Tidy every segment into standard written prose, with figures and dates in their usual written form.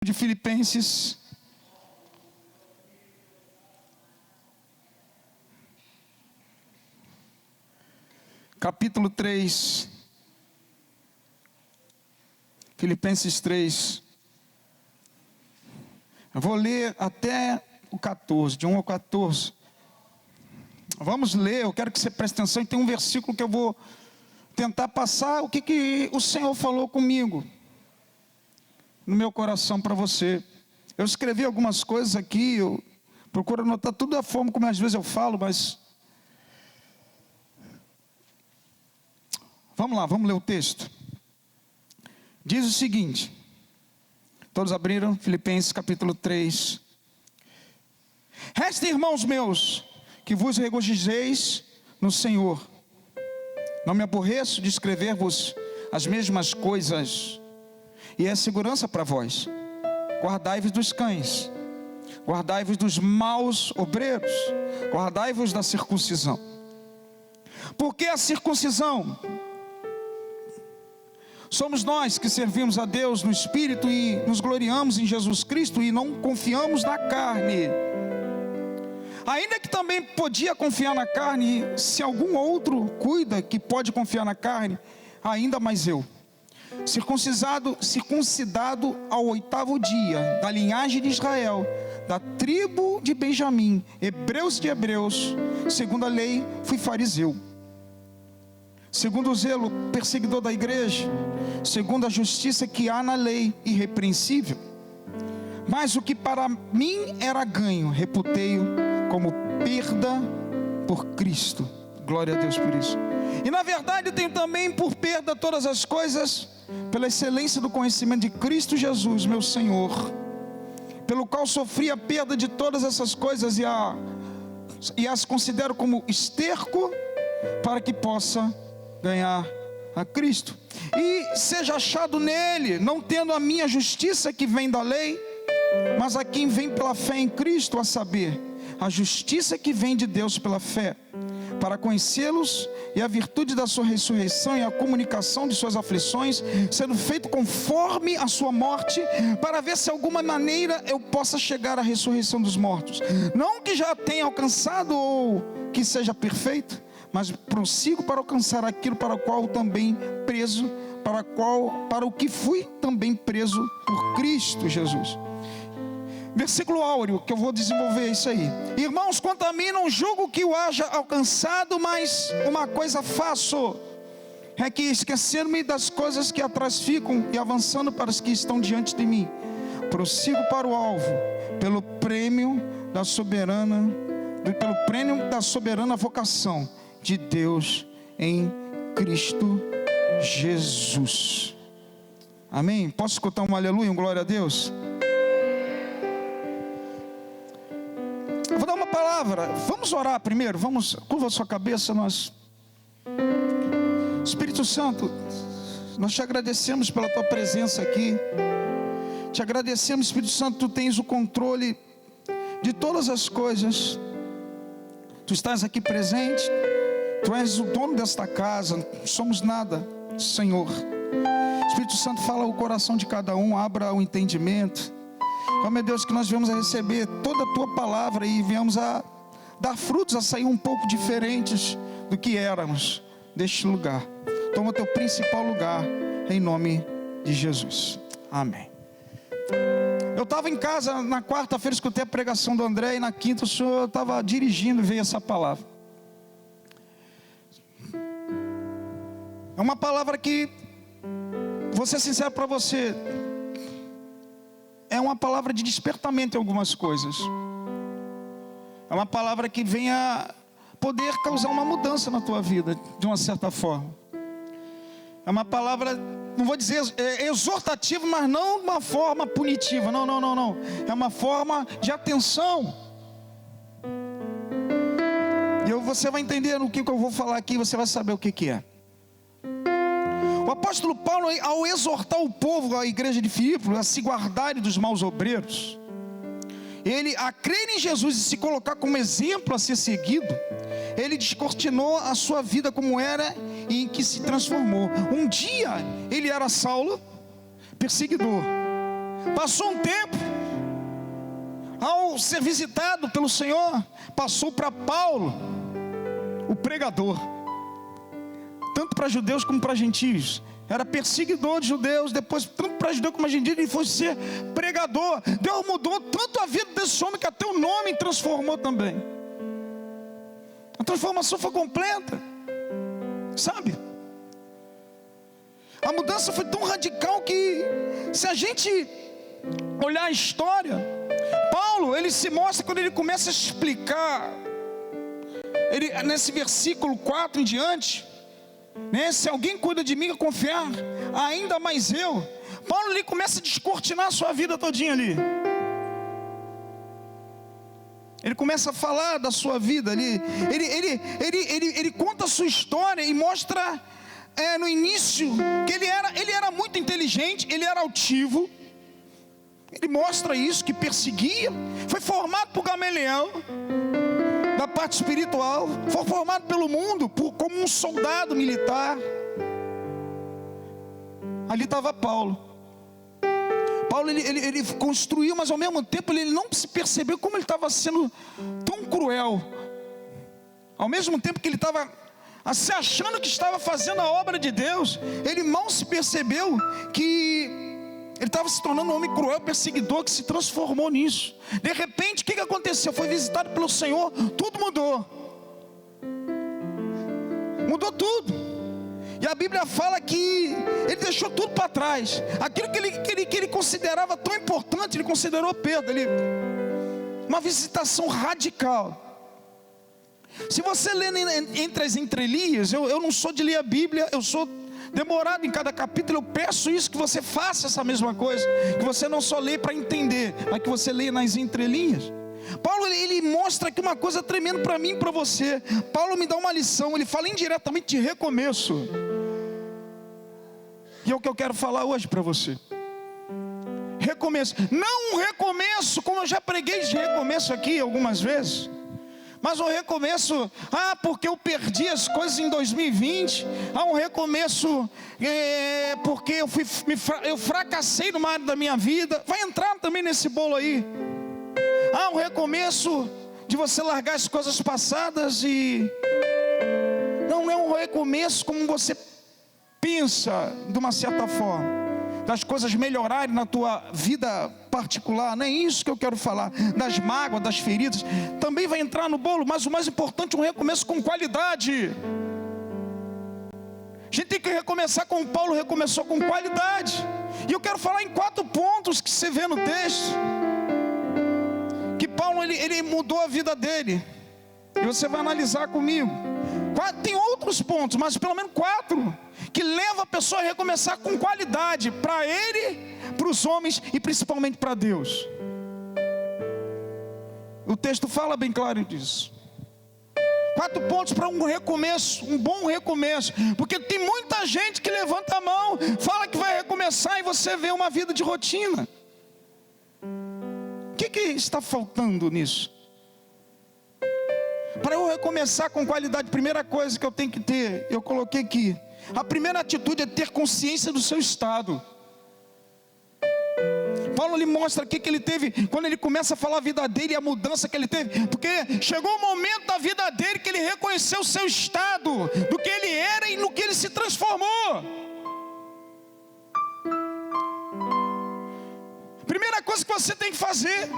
de Filipenses, capítulo 3, Filipenses 3, eu vou ler até o 14, de 1 ao 14, vamos ler, eu quero que você preste atenção, e tem um versículo que eu vou tentar passar, o que o Senhor falou comigo, no meu coração para você. Eu escrevi algumas coisas aqui, eu procuro anotar tudo da forma como às vezes eu falo, mas vamos lá, vamos ler o texto. Diz o seguinte, todos abriram? Filipenses capítulo 3. Resta, irmãos meus, que vos regozijeis no Senhor. Não me aborreço de escrever-vos as mesmas coisas, e é segurança para vós. Guardai-vos dos cães, guardai-vos dos maus obreiros, guardai-vos da circuncisão. Porque a circuncisão? Somos nós que servimos a Deus no Espírito e nos gloriamos em Jesus Cristo e não confiamos na carne. Ainda que também podia confiar na carne, se algum outro cuida que pode confiar na carne, ainda mais eu. Circuncidado ao 8º dia, da linhagem de Israel, da tribo de Benjamim, hebreus de hebreus, segundo a lei, fui fariseu. Segundo o zelo, perseguidor da igreja, segundo a justiça que há na lei, irrepreensível. Mas o que para mim era ganho, reputei-o como perda por Cristo. Glória a Deus por isso. E na verdade tenho também por perda todas as coisas, pela excelência do conhecimento de Cristo Jesus, meu Senhor, pelo qual sofri a perda de todas essas coisas e as considero como esterco, para que possa ganhar a Cristo e seja achado nele, não tendo a minha justiça que vem da lei, mas a quem vem pela fé em Cristo, a saber, a justiça que vem de Deus pela fé, para conhecê-los e a virtude da sua ressurreição e a comunicação de suas aflições, sendo feito conforme a sua morte, para ver se alguma maneira eu possa chegar à ressurreição dos mortos. Não que já tenha alcançado ou que seja perfeito, mas prossigo para alcançar aquilo para o qual também preso, para o que fui também preso por Cristo Jesus. Versículo áureo, que eu vou desenvolver isso aí. Irmãos, quanto a mim, não julgo que o haja alcançado, mas uma coisa faço, é que esquecendo-me das coisas que atrás ficam e avançando para as que estão diante de mim, prossigo para o alvo, pelo prêmio da soberana vocação de Deus em Cristo Jesus. Amém? Posso escutar um aleluia, um glória a Deus? Eu vou dar uma palavra. Vamos orar primeiro. Vamos, curva a sua cabeça. Espírito Santo, nós te agradecemos pela tua presença aqui. Te agradecemos, Espírito Santo, tu tens o controle de todas as coisas. Tu estás aqui presente. Tu és o dono desta casa, não somos nada, Senhor. Espírito Santo, fala o coração de cada um, abra o entendimento. Oh meu Deus, que nós venhamos a receber toda a tua palavra e venhamos a dar frutos, a sair um pouco diferentes do que éramos deste lugar. Toma o teu principal lugar, em nome de Jesus. Amém. Eu estava em casa na quarta-feira, escutei a pregação do André, e na quinta o senhor estava dirigindo e veio essa palavra. É uma palavra que, vou ser sincero para você, é uma palavra de despertamento em algumas coisas. É uma palavra que vem a poder causar uma mudança na tua vida, de uma certa forma. É uma palavra, não vou dizer exortativa, mas não de uma forma punitiva. Não. É uma forma de atenção. E você vai entender o que eu vou falar aqui, você vai saber o que é. O apóstolo Paulo, ao exortar o povo, a igreja de Filipos, a se guardarem dos maus obreiros, ele, a crer em Jesus e se colocar como exemplo a ser seguido, ele descortinou a sua vida como era e em que se transformou. Um dia ele era Saulo, perseguidor, Passou um tempo, ao ser visitado pelo Senhor, passou para Paulo, o pregador, tanto para judeus como para gentios. Era perseguidor de judeus, depois tanto para judeus como para gentios, ele foi ser pregador. Deus mudou tanto a vida desse homem que até o nome transformou também. A transformação foi completa, sabe? A mudança foi tão radical que, se a gente olhar a história, Paulo, ele se mostra quando ele começa a explicar, nesse versículo 4 em diante, né? Se alguém cuida de mim e confiar, ainda mais eu. Paulo, ele começa a descortinar a sua vida todinha ali. Ele começa a falar da sua vida ali. Ele conta a sua história e mostra no início que ele era muito inteligente, ele era altivo. Ele mostra isso, que perseguia. Foi formado por Gamaliel, da parte espiritual. Foi formado pelo mundo como um soldado militar. Ali estava Paulo. Paulo ele construiu, mas ao mesmo tempo ele não se percebeu como ele estava sendo tão cruel. Ao mesmo tempo que ele estava se achando que estava fazendo a obra de Deus, ele mal se percebeu que ele estava se tornando um homem cruel, perseguidor, que se transformou nisso. De repente, o que aconteceu? Foi visitado pelo Senhor, tudo mudou. Mudou tudo. E a Bíblia fala que ele deixou tudo para trás. Aquilo que ele considerava tão importante, ele considerou perda. Uma visitação radical. Se você lê entre as entrelinhas, eu não sou de ler a Bíblia, eu sou demorado em cada capítulo. Eu peço isso, que você faça essa mesma coisa, que você não só lê para entender, mas que você lê nas entrelinhas. Paulo, ele mostra aqui uma coisa tremenda para mim e para você. Paulo me dá uma lição, ele fala indiretamente de recomeço. E é o que eu quero falar hoje para você. Recomeço, não um recomeço, como eu já preguei de recomeço aqui algumas vezes, mas um recomeço, porque eu perdi as coisas em 2020. Um recomeço, porque eu fracassei numa área da minha vida. Vai entrar também nesse bolo aí. Um recomeço de você largar as coisas passadas e... Não é um recomeço como você pensa, de uma certa forma, das coisas melhorarem na tua vida particular. Não é isso que eu quero falar. Das mágoas, das feridas, também vai entrar no bolo, mas o mais importante, um recomeço com qualidade. A gente tem que recomeçar como Paulo recomeçou, com qualidade. E eu quero falar em 4 pontos que você vê no texto, que Paulo ele mudou a vida dele. E você vai analisar comigo. Tem outros pontos, mas pelo menos 4 que levam a pessoa a recomeçar com qualidade, para ele, para os homens e principalmente para Deus. O texto fala bem claro disso. 4 pontos para um recomeço, um bom recomeço. Porque tem muita gente que levanta a mão, fala que vai recomeçar, e você vê uma vida de rotina. O que está faltando nisso? Para eu recomeçar com qualidade, primeira coisa que eu tenho que ter, eu coloquei aqui. A primeira atitude é ter consciência do seu estado. Paulo lhe mostra aqui que ele teve, quando ele começa a falar a vida dele e a mudança que ele teve, porque chegou um momento da vida dele que ele reconheceu o seu estado, do que ele era e no que ele se transformou. Primeira coisa que você tem que fazer,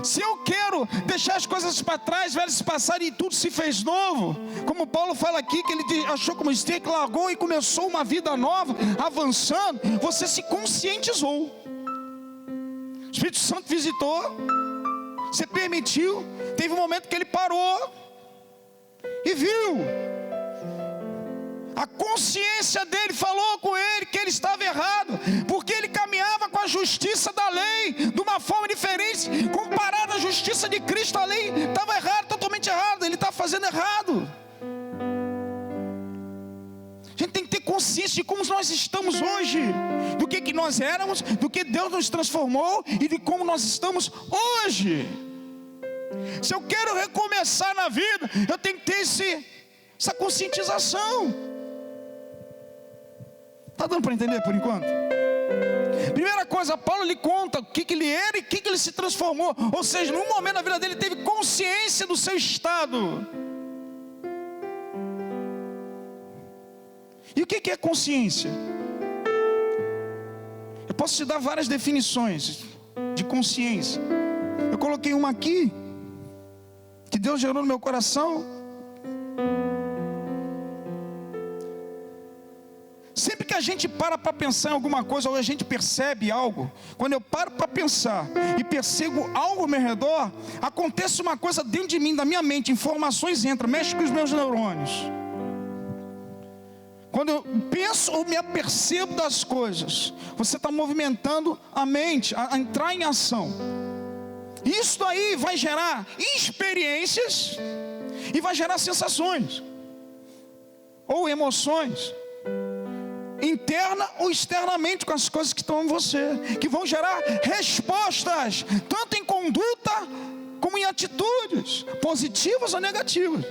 se eu quero deixar as coisas para trás, velho, se passarem e tudo se fez novo, como Paulo fala aqui, que ele achou como esteio, largou e começou uma vida nova, avançando, você se conscientizou. O Espírito Santo visitou, você permitiu, teve um momento que ele parou e viu. A consciência dele falou com ele que ele estava errado, porque ele caminhava com a justiça da lei de uma forma diferente. Comparado à justiça de Cristo, a lei estava errada, totalmente errada. Ele estava fazendo errado. A gente tem que ter consciência de como nós estamos hoje, do que nós éramos, do que Deus nos transformou e de como nós estamos hoje. Se eu quero recomeçar na vida, eu tenho que ter essa conscientização. Está dando para entender por enquanto? Primeira coisa, Paulo lhe conta o que ele era e o que ele se transformou. Ou seja, num momento da vida dele, ele teve consciência do seu estado. E o que é consciência? Eu posso te dar várias definições de consciência. Eu coloquei uma aqui, que Deus gerou no meu coração. Sempre que a gente para pensar em alguma coisa, ou a gente percebe algo, quando eu paro para pensar e percebo algo ao meu redor, acontece uma coisa dentro de mim, da minha mente, informações entram, mexe com os meus neurônios. Quando eu penso ou me apercebo das coisas, você está movimentando a mente, a entrar em ação. Isso aí vai gerar experiências e vai gerar sensações ou emoções, interna ou externamente, com as coisas que estão em você, que vão gerar respostas, tanto em conduta como em atitudes, positivas ou negativas,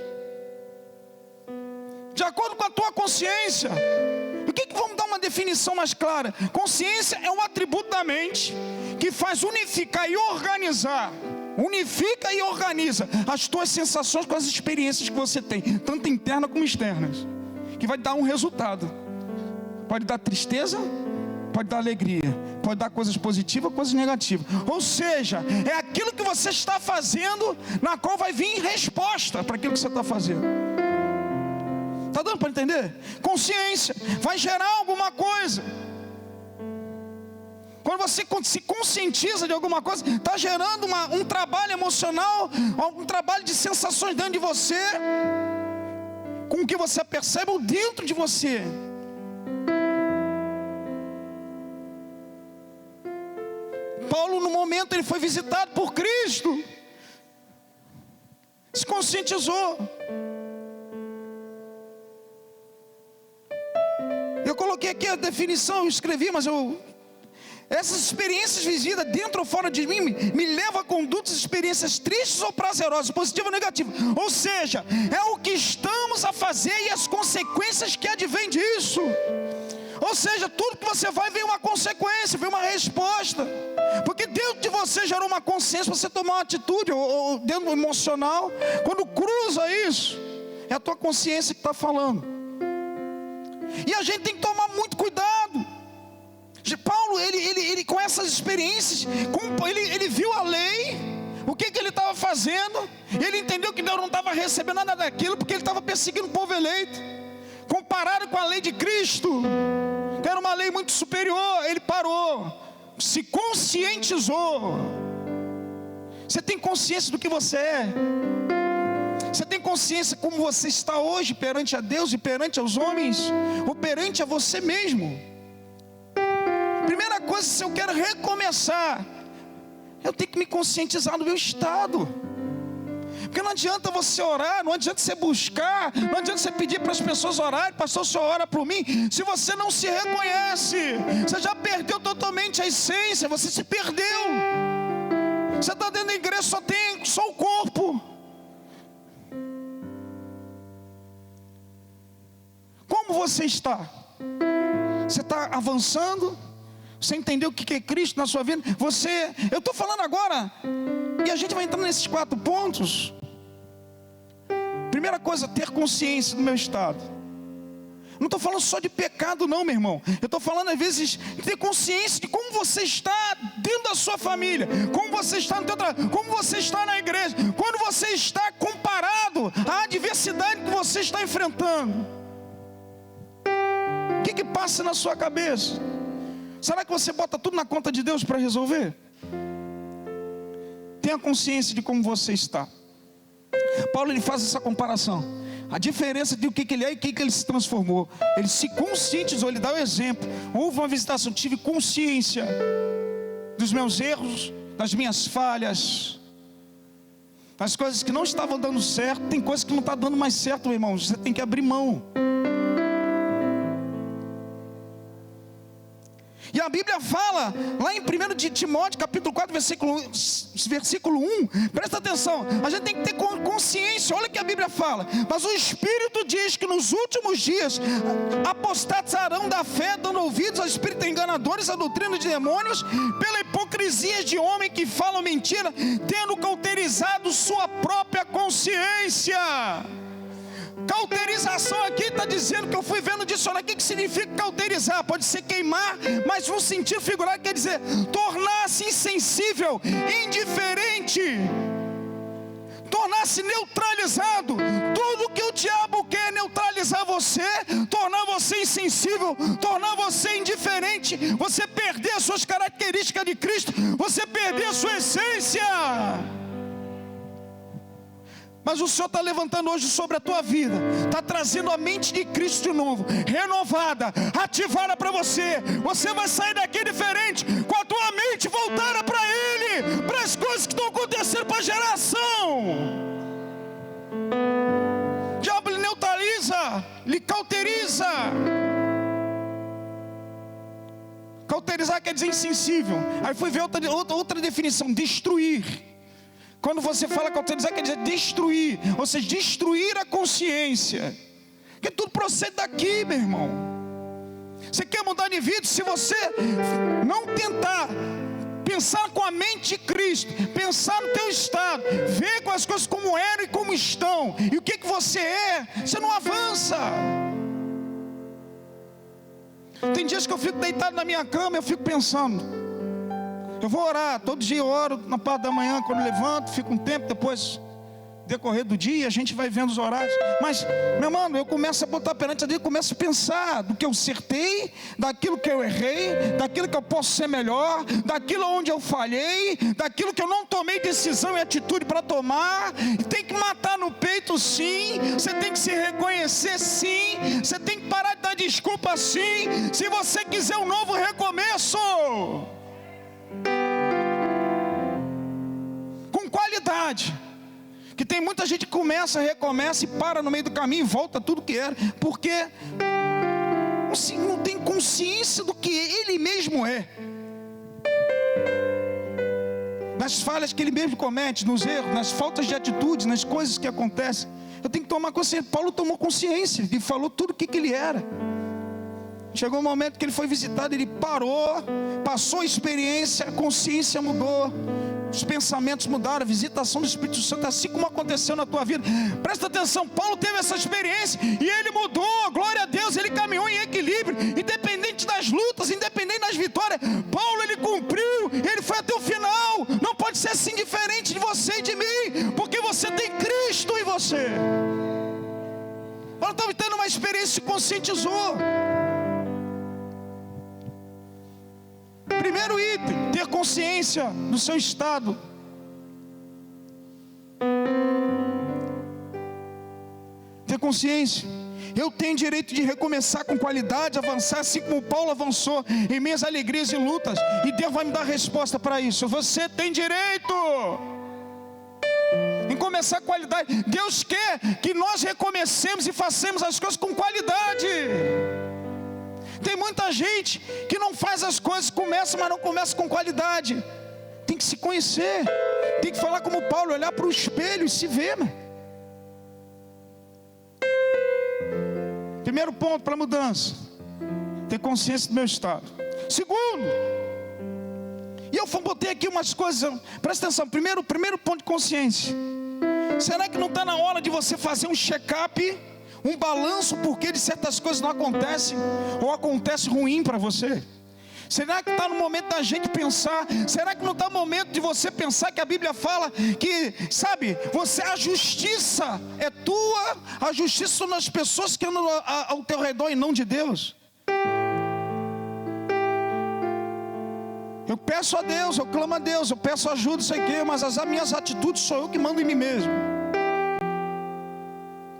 de acordo com a tua consciência. Vamos dar uma definição mais clara. Consciência é um atributo da mente que faz unificar e organizar, unifica e organiza as tuas sensações com as experiências que você tem, tanto internas como externas, que vai dar um resultado. Pode dar tristeza, pode dar alegria, pode dar coisas positivas, coisas negativas. Ou seja, é aquilo que você está fazendo, na qual vai vir resposta para aquilo que você está fazendo. Está dando para entender? Consciência vai gerar alguma coisa. Quando você se conscientiza de alguma coisa, está gerando um trabalho emocional, um trabalho de sensações dentro de você, com o que você percebe ou dentro de você. Paulo, no momento, ele foi visitado por Cristo, se conscientizou. Eu coloquei aqui a definição, eu escrevi, mas essas experiências vividas dentro ou fora de mim me levam a condutas e experiências tristes ou prazerosas, positivas ou negativas. Ou seja, é o que estamos a fazer e as consequências que advêm disso. Ou seja, tudo que você vai, vem uma consequência, vem uma resposta. Porque dentro de você gerou uma consciência, você tomar uma atitude, ou dentro do emocional. Quando cruza isso, é a tua consciência que está falando. E a gente tem que tomar muito cuidado. Paulo, ele com essas experiências, ele viu a lei, o que ele estava fazendo. Ele entendeu que Deus não estava recebendo nada daquilo, porque ele estava perseguindo o povo eleito. Comparado com a lei de Cristo, que era uma lei muito superior, ele parou, se conscientizou. Você tem consciência do que você é? Você tem consciência como você está hoje perante a Deus e perante aos homens, ou perante a você mesmo? Primeira coisa, se eu quero recomeçar, eu tenho que me conscientizar do meu estado. Porque não adianta você orar, não adianta você buscar, não adianta você pedir para as pessoas orarem, pastor, o senhor ora por mim, se você não se reconhece. Você já perdeu totalmente a essência, você se perdeu. Você está dentro da igreja, só o corpo. Como você está? Você está avançando? Você entendeu o que é Cristo na sua vida? Eu estou falando agora, e a gente vai entrar nesses 4 pontos. Primeira coisa, ter consciência do meu estado. Não estou falando só de pecado não, meu irmão. Eu estou falando às vezes de ter consciência de como você está dentro da sua família, como você está no teu trabalho, como você está na igreja, quando você está comparado à adversidade que você está enfrentando. O que passa na sua cabeça? Será que você bota tudo na conta de Deus para resolver? Tenha consciência de como você está. Paulo, ele faz essa comparação. A diferença de o que ele é e o que ele se transformou. Ele se conscientizou, ele dá o exemplo. Houve uma visitação, tive consciência dos meus erros, das minhas falhas, das coisas que não estavam dando certo. Tem coisas que não estão dando mais certo, meu irmão. Você tem que abrir mão. E a Bíblia fala, lá em 1 de Timóteo, capítulo 4, versículo 1, presta atenção, a gente tem que ter consciência, olha o que a Bíblia fala. Mas o Espírito diz que nos últimos dias, apostatarão da fé, dando ouvidos a espíritos enganadores, a doutrina de demônios, pela hipocrisia de homem que falam mentira, tendo cauterizado sua própria consciência. Cauterização aqui está dizendo, que eu fui vendo dicionário, o que significa cauterizar? Pode ser queimar, mas no sentido figurado quer dizer tornar-se insensível, indiferente, tornar-se neutralizado. Tudo que o diabo quer é neutralizar você, tornar você insensível, tornar você indiferente, você perder as suas características de Cristo, você perder a sua essência. Mas o Senhor está levantando hoje sobre a tua vida, está trazendo a mente de Cristo de novo, renovada, ativada para você. Você vai sair daqui diferente, com a tua mente voltada para Ele, para as coisas que estão acontecendo para a geração. O diabo lhe neutraliza, lhe cauteriza. Cauterizar quer dizer insensível. Aí fui ver outra definição: destruir. Quando você fala cauterizar, quer dizer destruir, ou seja, destruir a consciência. Porque tudo procede daqui, meu irmão. Você quer mudar de vida? Se você não tentar pensar com a mente de Cristo, pensar no teu estado, ver com as coisas como eram e como estão, e o que você é, você não avança. Tem dias que eu fico deitado na minha cama e eu fico pensando. Eu vou orar, todo dia eu oro na parte da manhã, quando eu levanto, fico um tempo, depois, decorrer do dia, a gente vai vendo os horários. Mas, meu irmão, eu começo a botar perante a Deus, começo a pensar do que eu acertei, daquilo que eu errei, daquilo que eu posso ser melhor, daquilo onde eu falhei, daquilo que eu não tomei decisão e atitude para tomar. Tem que matar no peito, sim. Você tem que se reconhecer, sim. Você tem que parar de dar desculpa, sim. Se você quiser um novo recomeço, com qualidade. Que tem muita gente que começa, recomeça e para no meio do caminho e volta tudo que era, porque não tem consciência do que ele mesmo é, nas falhas que ele mesmo comete, nos erros, nas faltas de atitudes, nas coisas que acontecem. Eu tenho que tomar consciência. Paulo tomou consciência e falou tudo o que ele era. Chegou um momento que ele foi visitado, ele parou, passou a experiência, a consciência mudou, os pensamentos mudaram, a visitação do Espírito Santo, assim como aconteceu na tua vida. Presta atenção, Paulo teve essa experiência e ele mudou, glória a Deus, ele caminhou em equilíbrio, independente das lutas, independente das vitórias. Paulo, ele cumpriu, ele foi até o final. Não pode ser assim diferente de você e de mim, porque você tem Cristo em você. Paulo estava tendo uma experiência, se conscientizou. Primeiro item, ter consciência do seu estado. Ter consciência. Eu tenho direito de recomeçar com qualidade, avançar assim como Paulo avançou em minhas alegrias e lutas. E Deus vai me dar resposta para isso. Você tem direito em começar com qualidade. Deus quer que nós recomecemos e façamos as coisas com qualidade. Tem muita gente que não faz as coisas, começa, mas não começa com qualidade. Tem que se conhecer, tem que falar como Paulo, olhar para o espelho e se ver, mano. Primeiro ponto para mudança: ter consciência do meu estado. Segundo, e eu botei aqui umas coisas, presta atenção. Primeiro ponto de consciência: será que não está na hora de você fazer um check-up, um balanço, porque de certas coisas não acontecem, ou acontece ruim para você? Será que está no momento da gente pensar? Será que não está no momento de você pensar que a Bíblia fala que, sabe, a justiça é tua, a justiça são das pessoas que andam ao teu redor e não de Deus? Eu peço a Deus, eu clamo a Deus, eu peço ajuda, isso aqui, mas as minhas atitudes sou eu que mando em mim mesmo.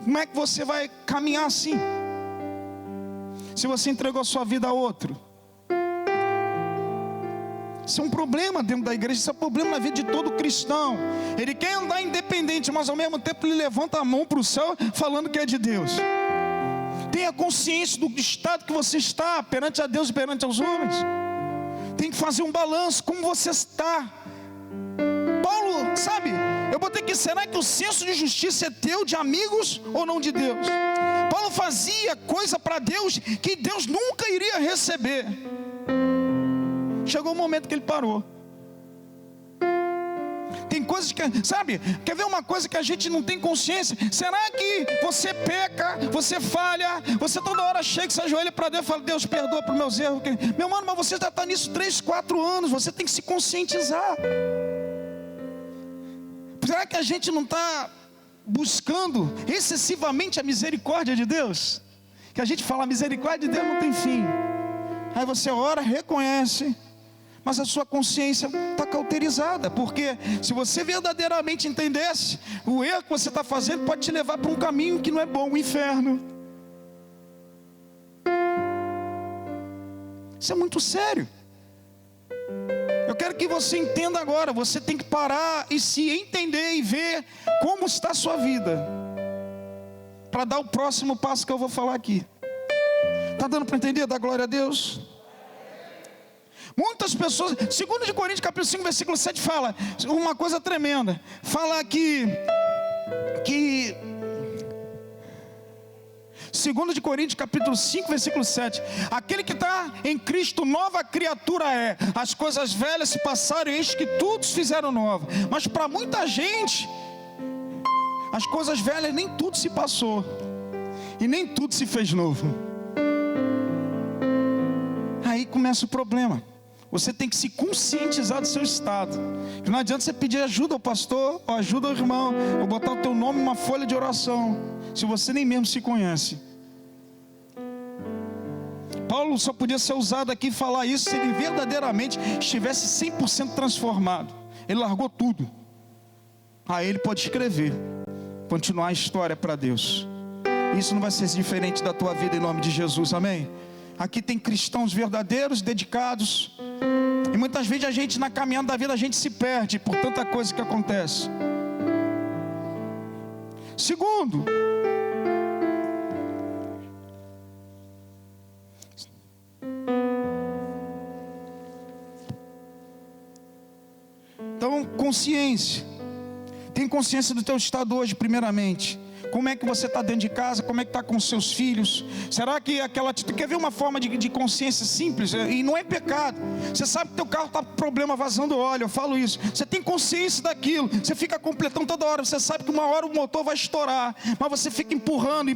Como é que você vai caminhar assim, se você entregou a sua vida a outro? Isso é um problema dentro da igreja, isso é um problema na vida de todo cristão. Ele quer andar independente, mas ao mesmo tempo ele levanta a mão para o céu falando que é de Deus. Tenha consciência do estado que você está perante a Deus e perante aos homens. tem que fazer um balanço, como você está. Paulo, sabe, eu botei aqui, será que o senso de justiça é teu, de amigos ou não de Deus? Paulo fazia coisa para Deus que Deus nunca iria receber. Chegou o momento que ele parou. Tem coisas que, sabe, quer ver uma coisa que a gente não tem consciência? Será que você peca, você falha, você toda hora chega, se ajoelha para Deus e fala, Deus, perdoa para os meus erros. Meu mano, mas você já está nisso 3, 4 anos, você tem que se conscientizar. Será que a gente não está buscando excessivamente a misericórdia de Deus? Que a gente fala, a misericórdia de Deus não tem fim. Aí você ora, reconhece, mas a sua consciência está cauterizada, porque se você verdadeiramente entendesse, o erro que você está fazendo pode te levar para um caminho que não é bom, o inferno. Isso é muito sério. Eu quero que você entenda agora, você tem que parar e se entender e ver como está a sua vida, para dar o próximo passo que eu vou falar aqui. Está dando para entender? Dá glória a Deus. Muitas pessoas, 2 Coríntios capítulo 5, versículo 7 fala uma coisa tremenda. Fala que 2 Coríntios capítulo 5, versículo 7. Aquele que está em Cristo, nova criatura é. As coisas velhas se passaram e eis que tudo se fizeram novo. Mas para muita gente, as coisas velhas nem tudo se passou. E nem tudo se fez novo. Aí começa o problema. Você tem que se conscientizar do seu estado. Que não adianta você pedir ajuda ao pastor, ou ajuda ao irmão, ou botar o teu nome numa folha de oração, se você nem mesmo se conhece. Paulo só podia ser usado aqui e falar isso se ele verdadeiramente estivesse 100% transformado. Ele largou tudo. Aí ele pode escrever, continuar a história para Deus. Isso não vai ser diferente da tua vida em nome de Jesus, amém? Aqui tem cristãos verdadeiros, dedicados. E muitas vezes a gente, na caminhada da vida, a gente se perde por tanta coisa que acontece. Segundo, então, consciência. Tem consciência do teu estado hoje, primeiramente. Como é que você está dentro de casa? Como é que está com os seus filhos? Será que aquela atitude... Quer ver uma forma de consciência simples? E não é pecado. Você sabe que teu carro está com problema vazando óleo. Eu falo isso. Você tem consciência daquilo. Você fica completando toda hora. Você sabe que uma hora o motor vai estourar. Mas você fica empurrando.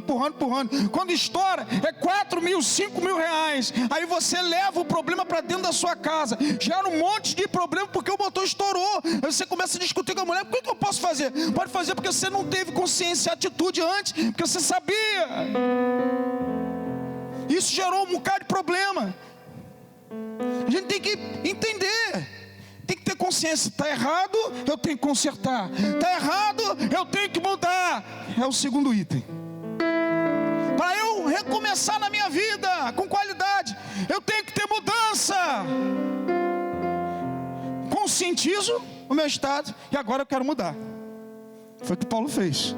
Quando estoura, é 4 mil, 5 mil reais. Aí você leva o problema para dentro da sua casa. Gera um monte de problema porque o motor estourou. Aí você começa a discutir com a mulher. Por que eu posso fazer? Pode fazer porque você não teve consciência, atitude antes, porque você sabia. Isso gerou um bocado de problema. A gente tem que entender, tem que ter consciência. Está errado, eu tenho que consertar. Está errado, eu tenho que mudar. É o segundo item. Para eu recomeçar na minha vida com qualidade, eu tenho que ter mudança. Conscientizo o meu estado e agora eu quero mudar. Foi o que Paulo fez.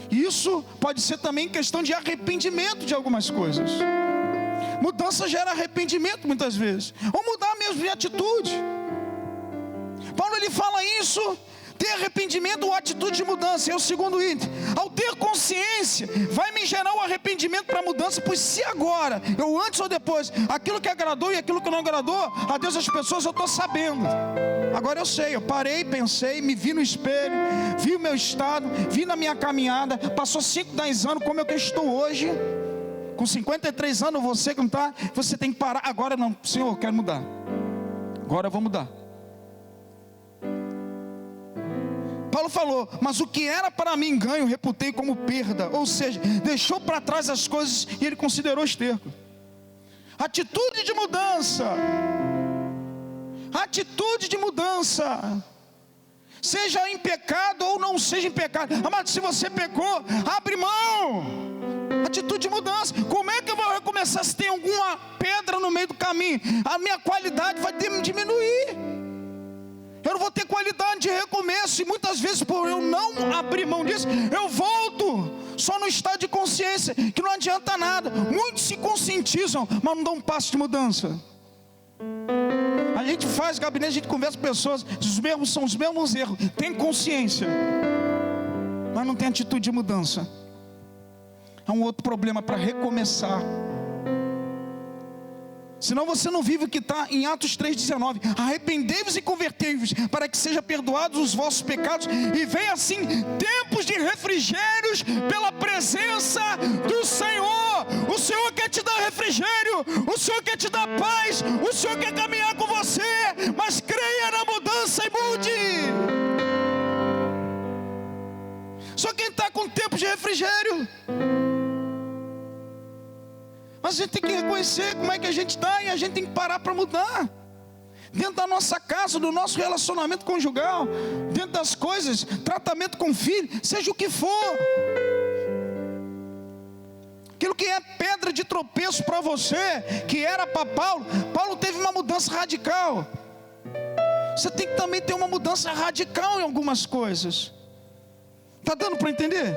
Isso pode ser também questão de arrependimento de algumas coisas. Mudança gera arrependimento muitas vezes. Ou mudar mesmo de atitude. Paulo ele fala isso. Ter arrependimento ou atitude de mudança. É o segundo item. Ao ter consciência, vai me gerar um arrependimento para mudança. Pois se agora, eu antes ou depois, aquilo que agradou e aquilo que não agradou a Deus e as pessoas, eu estou sabendo. Agora eu sei, eu parei, pensei, me vi no espelho, vi o meu estado, vi na minha caminhada. Passou 5, 10 anos, como é que eu estou hoje. Com 53 anos, você que não está, você tem que parar. Agora não, Senhor, eu quero mudar. Agora eu vou mudar. Paulo falou, mas o que era para mim ganho, reputei como perda. Ou seja, deixou para trás as coisas e ele considerou esterco. Atitude de mudança. Atitude de mudança. Seja em pecado ou não seja em pecado. Amado, se você pecou, abre mão. Atitude de mudança. Como é que eu vou recomeçar se tem alguma pedra no meio do caminho? A minha qualidade vai diminuir. Eu não vou ter qualidade de recomeço. E muitas vezes, por eu não abrir mão disso, eu volto só no estado de consciência, que não adianta nada. Muitos se conscientizam, mas não dão um passo de mudança. A gente faz gabinete, a gente conversa com pessoas, são os mesmos erros, tem consciência, mas não tem atitude de mudança. É um outro problema para recomeçar. Senão você não vive o que está em Atos 3,19. Arrependei-vos e convertei-vos, para que sejam perdoados os vossos pecados, e venha assim tempos de refrigérios pela presença do Senhor. O Senhor quer te dar refrigério, o Senhor quer te dar paz, o Senhor quer caminhar com você, mas creia na mudança e mude. Só quem está com tempo de refrigério. Mas a gente tem que reconhecer como é que a gente está, e a gente tem que parar para mudar. Dentro da nossa casa, do nosso relacionamento conjugal, dentro das coisas, tratamento com filho, seja o que for. Aquilo que é pedra de tropeço para você, que era para Paulo, Paulo teve uma mudança radical. Você tem que também ter uma mudança radical em algumas coisas. Está dando para entender?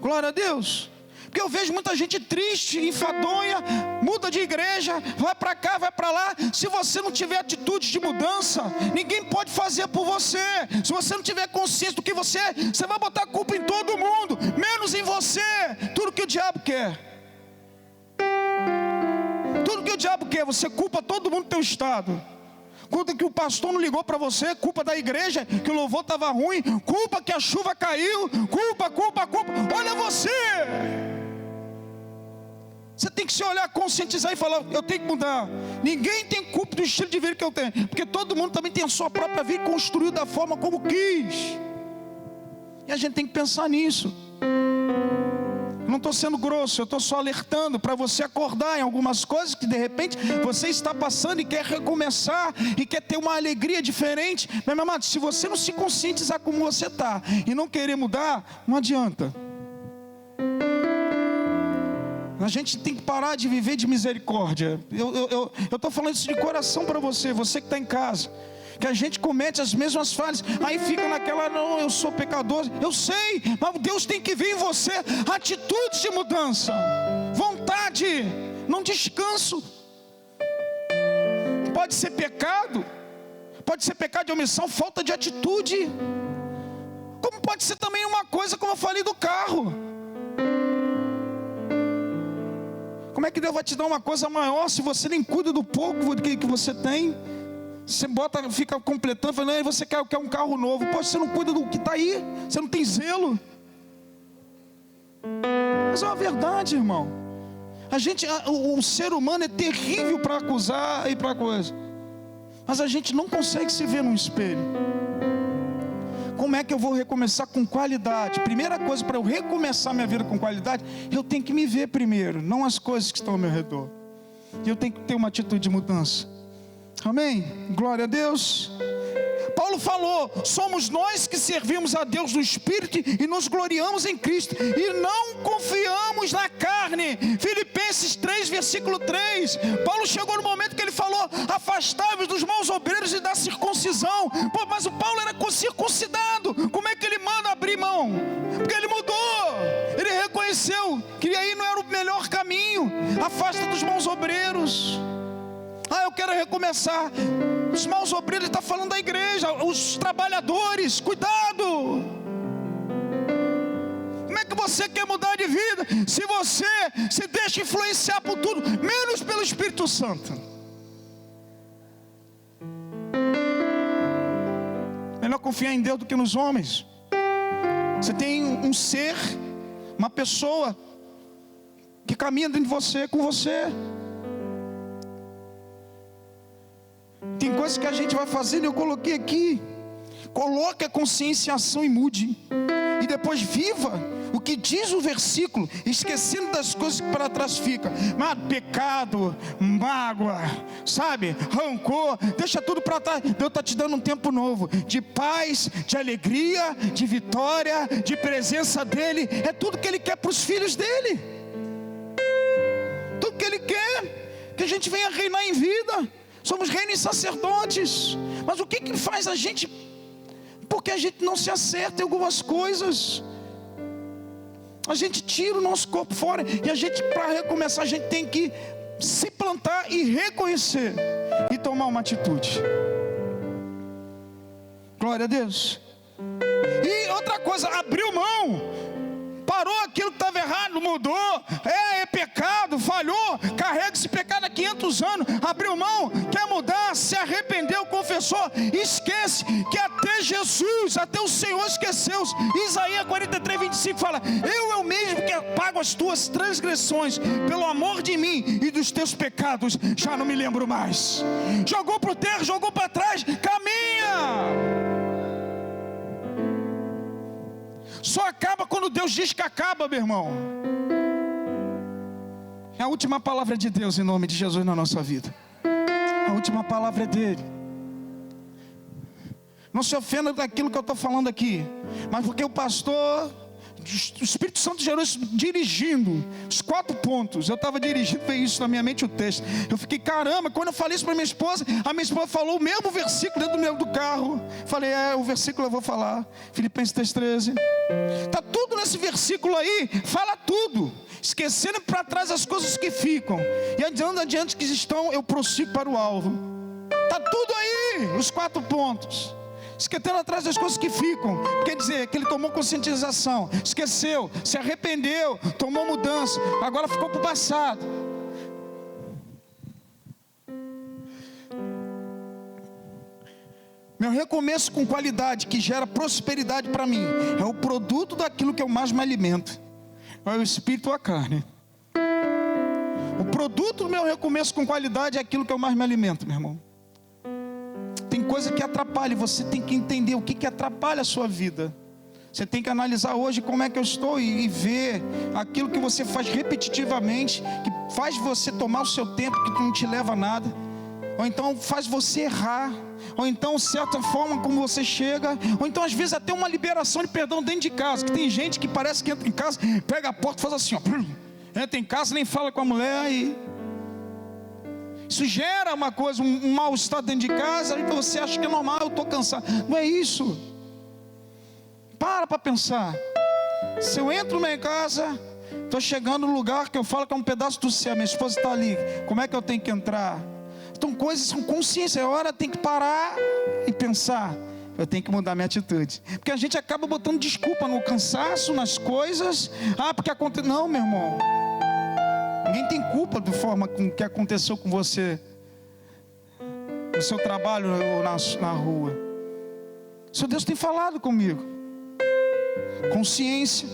Glória a Deus. Porque eu vejo muita gente triste, enfadonha, muda de igreja, vai para cá, vai para lá. Se você não tiver atitude de mudança, ninguém pode fazer por você. Se você não tiver consciência do que você é, você vai botar a culpa em todo mundo, menos em você. Tudo que o diabo quer. Tudo que o diabo quer, você culpa todo mundo do teu estado. Culpa que o pastor não ligou para você, culpa da igreja, que o louvor estava ruim, culpa que a chuva caiu, culpa. Olha você. Você tem que se olhar, conscientizar e falar: eu tenho que mudar. Ninguém tem culpa do estilo de vida que eu tenho, porque todo mundo também tem a sua própria vida, construiu da forma como quis. E a gente tem que pensar nisso. Eu não estou sendo grosso, eu estou só alertando para você acordar em algumas coisas que de repente você está passando e quer recomeçar e quer ter uma alegria diferente. Mas, meu amado, se você não se conscientizar como você está e não querer mudar, não adianta. A gente tem que parar de viver de misericórdia. Eu estou falando isso de coração para você, você que está em casa. Que a gente comete as mesmas falhas, aí fica naquela: não, eu sou pecador. Eu sei, mas Deus tem que ver em você atitudes de mudança, vontade, não descanso. Pode ser pecado de omissão, falta de atitude. Como pode ser também uma coisa, como eu falei do carro. Como é que Deus vai te dar uma coisa maior se você nem cuida do pouco que você tem? Você fica completando, falando: você quer um carro novo. Poxa, você não cuida do que está aí, você não tem zelo. Mas é uma verdade, irmão. O ser humano é terrível para acusar e para coisa, mas a gente não consegue se ver no espelho. Como é que eu vou recomeçar com qualidade? Primeira coisa, para eu recomeçar minha vida com qualidade, eu tenho que me ver primeiro, não as coisas que estão ao meu redor. E eu tenho que ter uma atitude de mudança. Amém? Glória a Deus. Paulo falou: somos nós que servimos a Deus no Espírito e nos gloriamos em Cristo, e não confiamos na carne. Filipenses 3, versículo 3. Paulo chegou no momento que ele falou: afastai-vos dos maus obreiros e da circuncisão. Pô, mas o Paulo era circuncidado, como é que ele manda abrir mão? Porque ele mudou, ele reconheceu que aí não era o melhor caminho. Afasta dos maus obreiros. Eu quero recomeçar. Os maus obreiros, ele está falando da igreja, os trabalhadores, cuidado. Como é que você quer mudar de vida se você se deixa influenciar por tudo, menos pelo Espírito Santo? Melhor confiar em Deus do que nos homens. Você tem um ser, uma pessoa que caminha dentro de você, com você. Tem coisas que a gente vai fazendo, eu coloquei aqui. Coloque a consciência em ação e mude. E depois viva o que diz o versículo, esquecendo das coisas que para trás ficam. Mas pecado, mágoa, sabe, rancor, deixa tudo para trás. Deus está te dando um tempo novo, de paz, de alegria, de vitória, de presença dEle. É tudo que Ele quer para os filhos dEle. Tudo que Ele quer, que a gente venha reinar em vida. Somos reino e sacerdotes. Mas o que faz a gente? Porque a gente não se acerta em algumas coisas. A gente tira o nosso corpo fora. E a gente, para recomeçar, a gente tem que se plantar e reconhecer e tomar uma atitude. Glória a Deus. E outra coisa, abriu mão, parou aquilo que estava errado, mudou, é pecado, falhou, carrega esse pecado há 500 anos, abriu mão, quer mudar, se arrependeu, confessou, esquece que até Jesus, até o Senhor esqueceu. Isaías 43, 25 fala: eu mesmo que apago as tuas transgressões, pelo amor de mim e dos teus pecados, já não me lembro mais. Jogou para o terra, jogou para trás, caminha. Só acaba quando Deus diz que acaba, meu irmão. É a última palavra de Deus em nome de Jesus na nossa vida. A última palavra é dele. Não se ofenda daquilo que eu estou falando aqui, mas porque o pastor, o Espírito Santo gerou isso dirigindo os 4 pontos. Eu estava dirigindo, veio isso na minha mente o texto. Eu fiquei, caramba, quando eu falei isso para minha esposa, a minha esposa falou o mesmo versículo dentro do carro. Falei, o versículo eu vou falar, Filipenses 3,13. Está tudo nesse versículo aí, fala tudo. Esquecendo para trás as coisas que ficam, e andando adiante que estão, eu prossigo para o alvo. Está tudo aí, os 4 pontos. Esquecendo atrás das coisas que ficam, quer dizer que ele tomou conscientização, esqueceu, se arrependeu, tomou mudança, agora ficou para o passado. Meu recomeço com qualidade, que gera prosperidade para mim, é o produto daquilo que eu mais me alimento, é o espírito ou a carne. O produto do meu recomeço com qualidade é aquilo que eu mais me alimento, meu irmão. Tem coisa que atrapalha, você tem que entender o que atrapalha a sua vida. Você tem que analisar hoje como é que eu estou e ver aquilo que você faz repetitivamente, que faz você tomar o seu tempo, que não te leva a nada, ou então faz você errar, ou então certa forma como você chega, ou então às vezes até uma liberação de perdão dentro de casa, que tem gente que parece que entra em casa, pega a porta e faz assim, ó, entra em casa, nem fala com a mulher e... isso gera uma coisa, um mal-estar dentro de casa, e você acha que é normal, eu estou cansado. Não é isso. Para pensar. Se eu entro na minha casa, estou chegando no lugar que eu falo que é um pedaço do céu, minha esposa está ali, como é que eu tenho que entrar? Então coisas são consciência, é hora tem que parar e pensar, eu tenho que mudar minha atitude. Porque a gente acaba botando desculpa no cansaço, nas coisas, porque aconteceu. Não, meu irmão, ninguém tem culpa da forma que aconteceu com você no seu trabalho ou na rua. Seu Deus tem falado comigo. Consciência,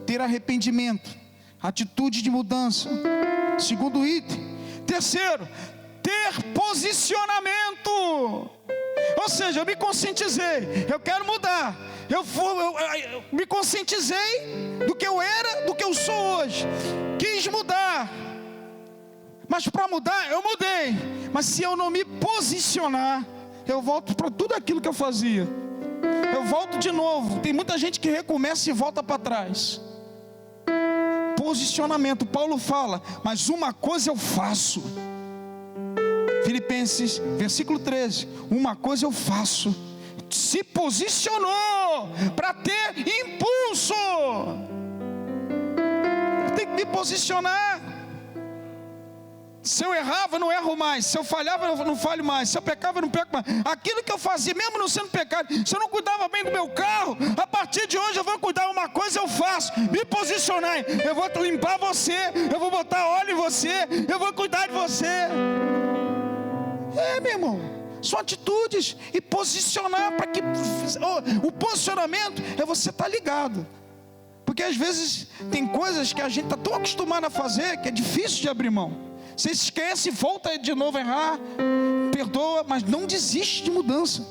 ter arrependimento, atitude de mudança. Segundo item. Terceiro, ter posicionamento. Ou seja, eu me conscientizei, eu quero mudar. Eu me conscientizei do que eu era, do que eu sou hoje. Quis mudar, mas para mudar eu mudei. Mas se eu não me posicionar, eu volto para tudo aquilo que eu fazia. Eu volto de novo. Tem muita gente que recomeça e volta para trás. Posicionamento, Paulo fala, mas uma coisa eu faço. Filipenses, versículo 13, uma coisa eu faço. Se posicionou para ter impulso. Tem que me posicionar. Se eu errava, eu não erro mais. Se eu falhava, eu não falho mais. Se eu pecava, eu não peco mais. Aquilo que eu fazia, mesmo não sendo pecado, se eu não cuidava bem do meu carro, a partir de hoje eu vou cuidar. Uma coisa eu faço, me posicionar. Eu vou limpar você, eu vou botar óleo em você, eu vou cuidar de você. Meu irmão, são atitudes. E posicionar para que... o posicionamento é você estar ligado. Porque às vezes tem coisas que a gente está tão acostumado a fazer que é difícil de abrir mão. Você esquece, volta de novo a errar, perdoa, mas não desiste de mudança.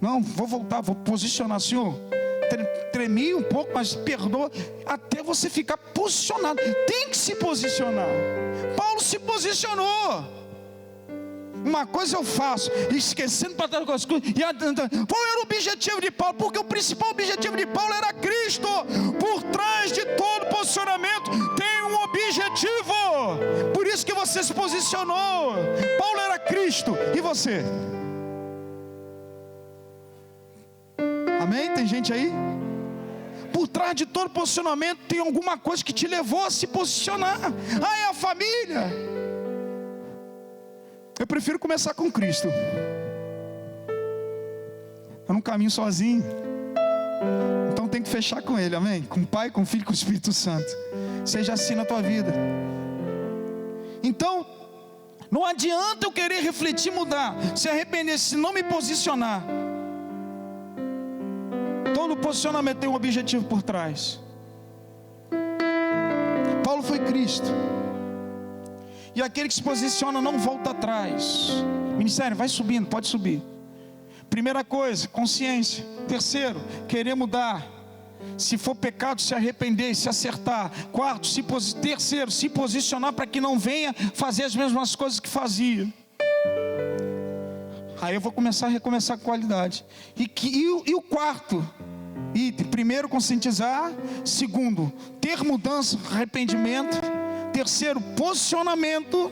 Não, vou voltar, vou posicionar, Senhor. Tremi um pouco, mas perdoa, até você ficar posicionado. Tem que se posicionar. Paulo se posicionou. Uma coisa eu faço, esquecendo para trás das coisas, e andando. Qual era o objetivo de Paulo? Porque o principal objetivo de Paulo era Cristo. Por trás de todo posicionamento tem um objetivo. Por isso que você se posicionou. Paulo era Cristo, e você? Amém? Tem gente aí? Por trás de todo posicionamento tem alguma coisa que te levou a se posicionar. É a família. Eu prefiro começar com Cristo. Eu não caminho sozinho. Então tem que fechar com Ele, amém? Com o Pai, com o Filho e com o Espírito Santo. Seja assim na tua vida. Então, não adianta eu querer refletir, mudar, se arrepender, se não me posicionar. Todo posicionamento tem um objetivo por trás. Paulo foi Cristo. E aquele que se posiciona não volta atrás. Ministério, vai subindo, pode subir. Primeira coisa, consciência. Terceiro, querer mudar. Se for pecado, se arrepender, se acertar. Quarto, terceiro, se posicionar para que não venha fazer as mesmas coisas que fazia. Aí eu vou começar a recomeçar com qualidade. E o quarto item, primeiro, conscientizar. Segundo, ter mudança, arrependimento. Terceiro, posicionamento.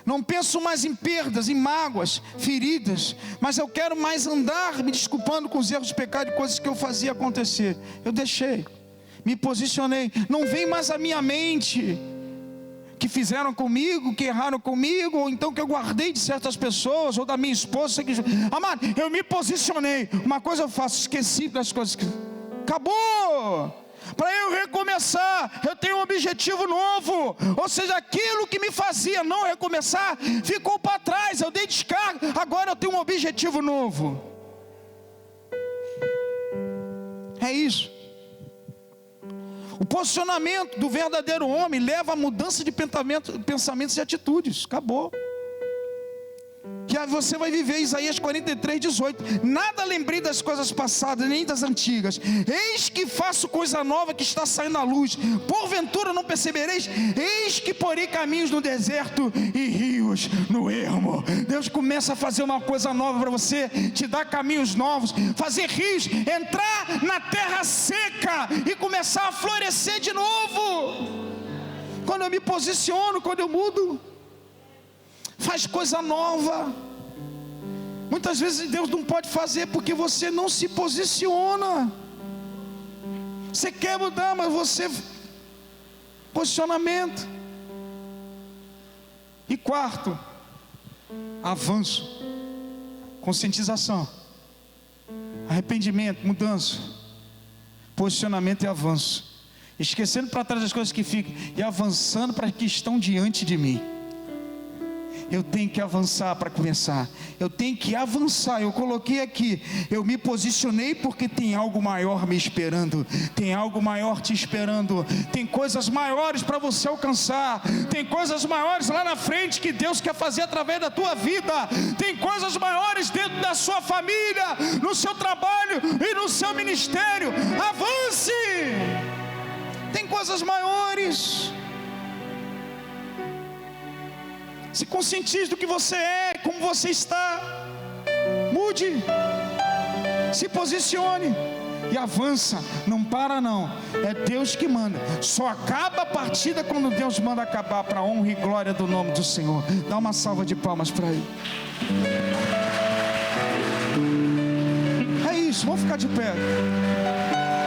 Não penso mais em perdas, em mágoas, feridas, mas eu quero mais andar me desculpando com os erros, pecados e coisas que eu fazia acontecer. Eu deixei, me posicionei. Não vem mais à minha mente que fizeram comigo, que erraram comigo, ou então que eu guardei de certas pessoas, ou da minha esposa. Amado, eu me posicionei. Uma coisa eu faço, esqueci das coisas que... Acabou! Para eu recomeçar, eu tenho um objetivo novo. Ou seja, aquilo que me fazia não recomeçar, ficou para trás, eu dei descarga. Agora eu tenho um objetivo novo. É isso. O posicionamento do verdadeiro homem leva a mudança de pensamentos e atitudes. Acabou. Que você vai viver Isaías 43:18. Nada lembrei das coisas passadas, nem das antigas. Eis que faço coisa nova que está saindo à luz. Porventura não percebereis? Eis que porei caminhos no deserto e rios no ermo. Deus começa a fazer uma coisa nova para você, te dar caminhos novos, fazer rios, entrar na terra seca e começar a florescer de novo. Quando eu me posiciono, quando eu mudo, faz coisa nova. Muitas vezes Deus não pode fazer porque você não se posiciona. Você quer mudar, mas você... Posicionamento. E quarto, avanço. Conscientização, arrependimento, mudança, posicionamento e avanço. Esquecendo para trás as coisas que ficam e avançando para as que estão diante de mim. Eu tenho que avançar para começar. Eu tenho que avançar. Eu coloquei aqui. Eu me posicionei porque tem algo maior me esperando. Tem algo maior te esperando. Tem coisas maiores para você alcançar. Tem coisas maiores lá na frente que Deus quer fazer através da tua vida. Tem coisas maiores dentro da sua família, no seu trabalho e no seu ministério. Avance! Tem coisas maiores. Se conscientize do que você é, como você está. Mude. Se posicione e avança. Não para não. É Deus que manda. Só acaba a partida quando Deus manda acabar, para a honra e glória do nome do Senhor. Dá uma salva de palmas para Ele. É isso, vamos ficar de pé.